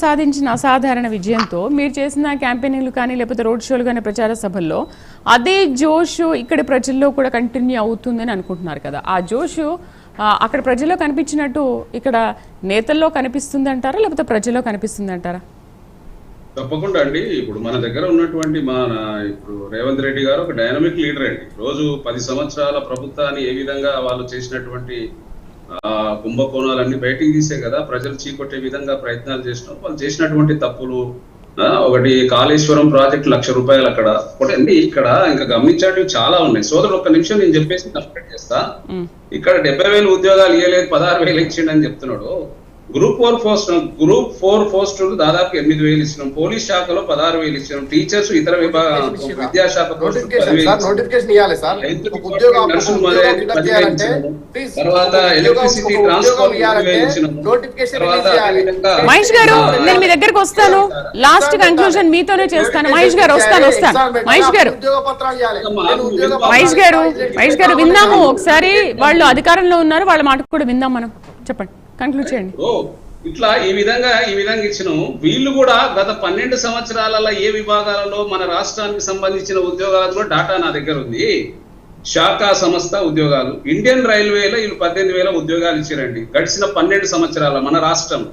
సాధించిన అసాధారణ విజయంతో మీరు చేసిన క్యాంపెయినింగ్లు కానీ లేకపోతే రోడ్ షోలు కానీ ప్రచార సభల్లో అదే జోష్ ఇక్కడ ప్రజల్లో కూడా కంటిన్యూ అవుతుందని అనుకుంటున్నారు కదా. ఆ జోష్ అక్కడ ప్రజల్లో కనిపించినట్టు ఇక్కడ నేతల్లో కనిపిస్తుంది అంటారా లేకపోతే ప్రజల్లో కనిపిస్తుంది అంటారా? తప్పకుండా అండి. ఇప్పుడు మన దగ్గర ఉన్నటువంటి ఇప్పుడు రేవంత్ రెడ్డి గారు ఒక డైనమిక్ లీడర్ అండి. రోజు 10 సంవత్సరాల ప్రభుత్వాన్ని ఏ విధంగా వాళ్ళు చేసినటువంటి కుంభకోణాలన్నీ బయటికి తీసే కదా ప్రజలు చీకొట్టే విధంగా ప్రయత్నాలు చేసినాం. వాళ్ళు చేసినటువంటి తప్పులు ఒకటి కాళేశ్వరం ప్రాజెక్ట్ ₹1,00,000 అక్కడ ఒకటి ఇక్కడ ఇంకా గమనించేటివి చాలా ఉన్నాయి. సోదరుడు ఒక్క నిమిషం నేను చెప్పేసి కంప్లీట్ చేస్తా. ఇక్కడ 70,000 ఉద్యోగాలు ఇవ్వలేదు 16,000 ఇచ్చిండని చెప్తున్నాడు. గ్రూప్ 4 పోస్టులు దాదాపు 8,000 ఇచ్చినాం. పోలీస్ శాఖలో 16,000 ఇచ్చినాం. టీచర్స్ ఇతర విద్యాశాఖ తర్వాత ఎలక్ట్రిసిటీ ట్రాన్స్ఫార్మర్ మహేష్ గారు నేను మీ దగ్గరకు వస్తాను. లాస్ట్ కంక్లూజన్ మీతోనే చేస్తాను. మహేష్ గారు వస్తాను. మహేష్ గారు విందాము ఒకసారి. వాళ్ళు అధికారంలో ఉన్నారు, వాళ్ళ మాట కూడా విందాం మనం. చెప్పండి, కంక్లూడ్ చేయండి. ఇట్లా ఈ విధంగా ఇచ్చినాం. వీళ్ళు కూడా గత 12 సంవత్సరాలలో ఏ విభాగాలలో మన రాష్ట్రానికి సంబంధించిన ఉద్యోగాలు కూడా డాటా నా దగ్గర ఉంది. శాఖా సంస్థ ఉద్యోగాలు ఇండియన్ రైల్వేలో వీళ్ళు 18,000 ఉద్యోగాలు ఇచ్చారండి గడిచిన 12 సంవత్సరాల మన రాష్ట్రం.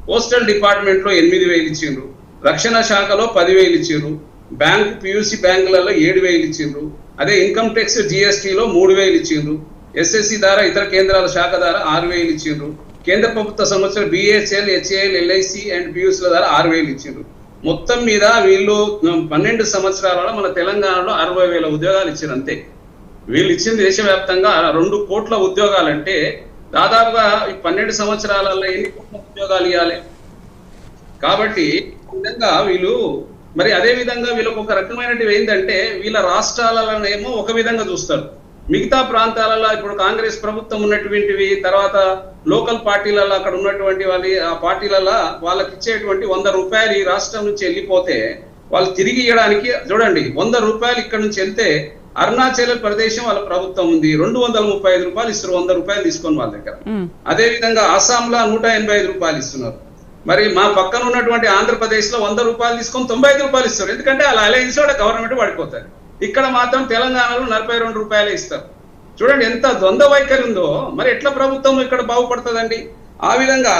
పోస్టల్ డిపార్ట్మెంట్ లో 8,000 ఇచ్చిండ్రు. రక్షణ శాఖలో 10,000 ఇచ్చిండ్రు. బ్యాంక్ పియూసీ బ్యాంకులలో 7,000 ఇచ్చిండ్రు. అదే ఇన్కమ్ ట్యాక్స్ జిఎస్టీలో 3,000 ఇచ్చిండ్రు. ఎస్ఎస్సి ద్వారా ఇతర కేంద్రాల శాఖ ద్వారా 6,000 ఇచ్చిండ్రు. కేంద్ర ప్రభుత్వ సంస్థలు బిహెచ్ఎల్, హెచ్ఏఎల్, ఎల్ఐసి అండ్ పియూసీల ద్వారా 6,000 ఇచ్చిండ్రు. మొత్తం మీద వీళ్ళు 12 సంవత్సరాలలో మన తెలంగాణలో 60,000 ఉద్యోగాలు ఇచ్చారు అంతే. వీళ్ళు ఇచ్చింది దేశవ్యాప్తంగా 2 కోట్ల ఉద్యోగాలు. అంటే దాదాపుగా 12 సంవత్సరాలలో ఎన్ని కోట్ల ఉద్యోగాలు ఇవ్వాలి? కాబట్టి విధంగా వీళ్ళు మరి అదే విధంగా వీళ్ళకి ఒక రకమైనటివి ఏంటంటే వీళ్ళ రాష్ట్రాలలోనేమో ఒక విధంగా చూస్తారు. మిగతా ప్రాంతాలలో ఇప్పుడు కాంగ్రెస్ ప్రభుత్వం ఉన్నటువంటివి తర్వాత లోకల్ పార్టీలలో అక్కడ ఉన్నటువంటి ఆ పార్టీలలో వాళ్ళకి ఇచ్చేటువంటి ₹100 ఈ రాష్ట్రం నుంచి వెళ్ళిపోతే వాళ్ళు తిరిగి ఇవ్వడానికి చూడండి ₹100 ఇక్కడ నుంచి వెళ్తే అరుణాచల్ ప్రదేశం వాళ్ళ ప్రభుత్వం ఉంది, ₹235 ఇస్తారు. ₹100 తీసుకొని వాళ్ళ దగ్గర. అదే విధంగా అస్సాంలో ₹185 ఇస్తున్నారు. మరి మా పక్కన ఉన్నటువంటి ఆంధ్రప్రదేశ్ లో ₹100 తీసుకొని ₹95 ఇస్తారు. ఎందుకంటే వాళ్ళ అలయన్స్ కూడా గవర్నమెంట్ పడిపోతారు. ఇక్కడ మాత్రం తెలంగాణలో ₹42 ఇస్తారు. చూడండి ఎంత ద్వంద్వ వైఖరి ఉందో. మరి ఎట్లా ప్రభుత్వం ఇక్కడ బాగుపడుతుందండి? ఆ విధంగా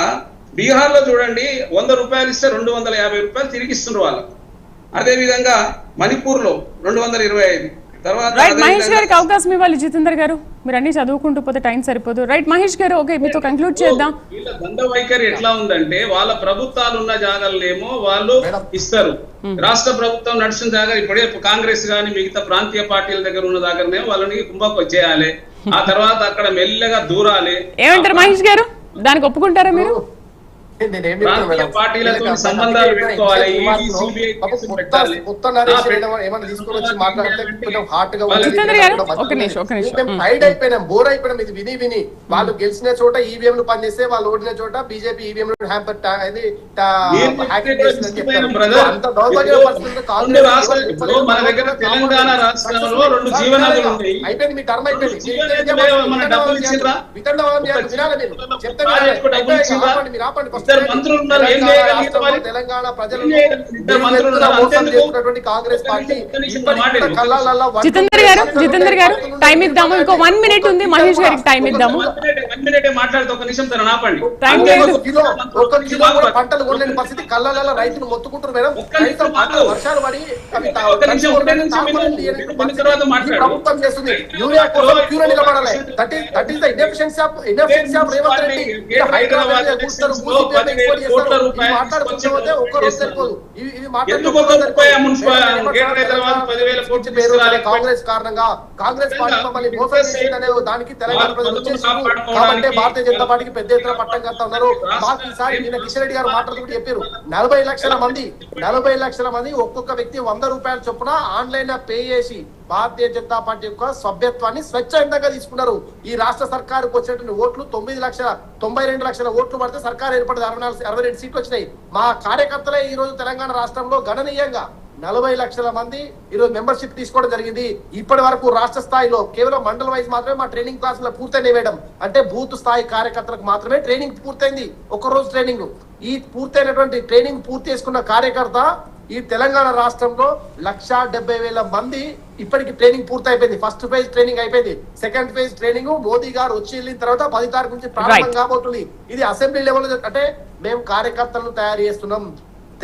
బీహార్ లో చూడండి ₹100 ఇస్తే ₹250 తిరిగి ఇస్తున్నారు వాళ్ళకు. అదే విధంగా మణిపూర్ లో 225. రైట్ మహేష్ గారికి అవకాశం ఇవ్వాలి. జితేందర్ గారు మీరు అన్ని చదువుకుంటూ పోతే టైం సరిపోదు. రైట్ మహేష్ గారు ఓకే మీతో కంక్లూడ్ చేద్దాం. వీళ్ళ ద్వంద్వ వైఖరి ఎట్లా ఉందంటే వాళ్ళ ప్రభుత్వాలు ఉన్న జాగాలనేమో వాళ్ళు ఇస్తారు. రాష్ట్ర ప్రభుత్వం నడిచిన జాగా ఇప్పుడే కాంగ్రెస్ గాని మిగతా ప్రాంతీయ పార్టీల దగ్గర ఉన్న దగ్గరనే వాళ్ళని కుంభకం చేయాలి. ఆ తర్వాత అక్కడ మెల్లగా దూరాలి. ఏమంటారు మహేష్ గారు? దానికి ఒప్పుకుంటారా మీరు? పార్టీలతో సంబంధాలు పెట్టుకోవాలి. బోర్ అయిపోయినాం ఇది విని విని. వాళ్ళు గెలిచిన చోట ఈవీఎంలు పనిచేస్తే వాళ్ళు ఓడిన చోట బీజేపీ ఈవీఎంలు హ్యాంపర్ అంత దౌర్భాగ్య అయిపోయింది. మీ టర్మ్ అయిపోయింది. మీరు ఆపండి. తెలంగాణ ప్రజలు కాంగ్రెస్ పార్టీ జితేందర్ గారు టైం ఇద్దాము. ఇంకో 1 మినిట్ ఉంది. మహేష్ గారికి టైం ఇద్దాము. ఒక కిలో కూడా పంటలు కొనలేని పరిస్థితి. కళ్ళ రైతులు మొత్తుకుంటారు మేడం. వర్షాలు పడి ప్రభుత్వం చేస్తుంది. యూరియా కోసం క్యూలో నిలబడాలి. That is the inefficiency of Revanth Reddy. Hyderabad Congress కారణంగా కాంగ్రెస్ పార్టీ మమ్మల్ని మోసం చేసిందనే దానికి తెలంగాణ ప్రజలు కాబట్టి భారతీయ జనతా పార్టీకి పెద్ద ఎత్తున పట్టం కడతా ఉన్నారు. ఈసారి నిన్న కిషన్ రెడ్డి గారు మాట్లాడుతూ చెప్పారు 40 లక్షల మంది ఒక్కొక్క వ్యక్తి ₹100 చొప్పున ఆన్లైన్ లో పే చేసి భారతీయ జనతా పార్టీ యొక్క సభ్యత్వాన్ని స్వచ్ఛందంగా తీసుకున్నారు. ఈ రాష్ట్ర సర్కారుకు వచ్చినటువంటి ఓట్లు 92 లక్షల ఓట్లు పడితే సర్కారు ఏర్పడింది. 62 సీట్లు వచ్చినాయి. మా కార్యకర్తలే ఈ రోజు తెలంగాణ రాష్ట్రంలో గణనీయంగా 40 లక్షల మంది ఈరోజు మెంబర్షిప్ తీసుకోవడం జరిగింది. ఇప్పటి వరకు రాష్ట్ర స్థాయిలో కేవలం మండల వైజ్ మాత్రమే మా ట్రైనింగ్ క్లాసులు పూర్తయిన వేయడం అంటే బూత్ స్థాయి కార్యకర్తలకు మాత్రమే ట్రైనింగ్ పూర్తయింది. ఒక రోజు ట్రైనింగ్. ఈ పూర్తయినటువంటి ట్రైనింగ్ పూర్తి చేసుకున్న కార్యకర్త ఈ తెలంగాణ రాష్ట్రంలో 1,70,000 మంది ఇప్పటికి ట్రైనింగ్ పూర్తి అయిపోయింది. ఫస్ట్ ఫేజ్ ట్రైనింగ్ అయిపోయింది. సెకండ్ ఫేజ్ ట్రైనింగ్ మోదీ గారు వచ్చి వెళ్ళిన తర్వాత 10 తారీఖు నుంచి ప్రారంభం కాబోతుంది. ఇది అసెంబ్లీ లెవెల్ అంటే మేము కార్యకర్తలను తయారు చేస్తున్నాం.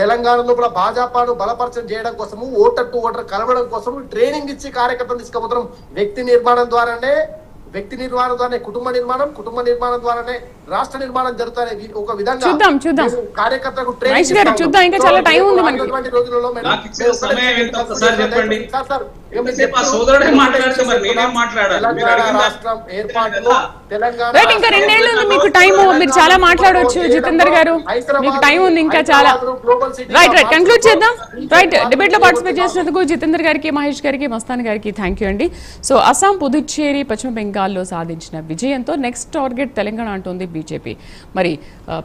తెలంగాణలో కూడా భాజపాను బలపరచం చేయడం కోసము, ఓటర్ టు ఓటర్ కలవడం కోసం ట్రైనింగ్ ఇచ్చి కార్యకర్తలు తీసుకుపోతున్నాం. వ్యక్తి నిర్మాణం ద్వారానే కుటుంబ నిర్మాణం ద్వారానే రాష్ట్ర నిర్మాణం జరుగుతాయి. ఒక విధంగా చూద్దాం కార్యకర్తలకు మహేష్ గారు చూద్దాం, ఇంకా చాలా టైం ఉంది మనకి. నాకు ఇచ్చిన సమయం ఎంత ఒకసారి చెప్పండి. సోదరుడే మాట్లాడితే మరి నేనేం మాట్లాడాలి? రాష్ట్రం ఏర్పాటులో తెలంగాణ రైట్, ఇంకా 2 ఏళ్ళు ఉంది మీకు టైం, మీరు చాలా మాట్లాడవచ్చు జితేందర్ గారు, మీకు టైం ఉంది ఇంకా చాలా. రైట్ కంక్లూడ్ చేద్దాం. రైట్, డిబేట్ లో పార్టిసిపేట్ చేసినందుకు జితేందర్ గారికి, మహేష్ గారికి, మస్తాన్ గారికి థ్యాంక్ యూ అండి. సో అస్సాం, పుదుచ్చేరి, పశ్చిమ బెంగాల్లో సాధించిన విజయంతో నెక్స్ట్ టార్గెట్ తెలంగాణ అంటోంది బీజేపీ. మరి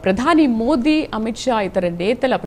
ప్రధాని మోదీ, అమిత్ షా, ఇతర నేతల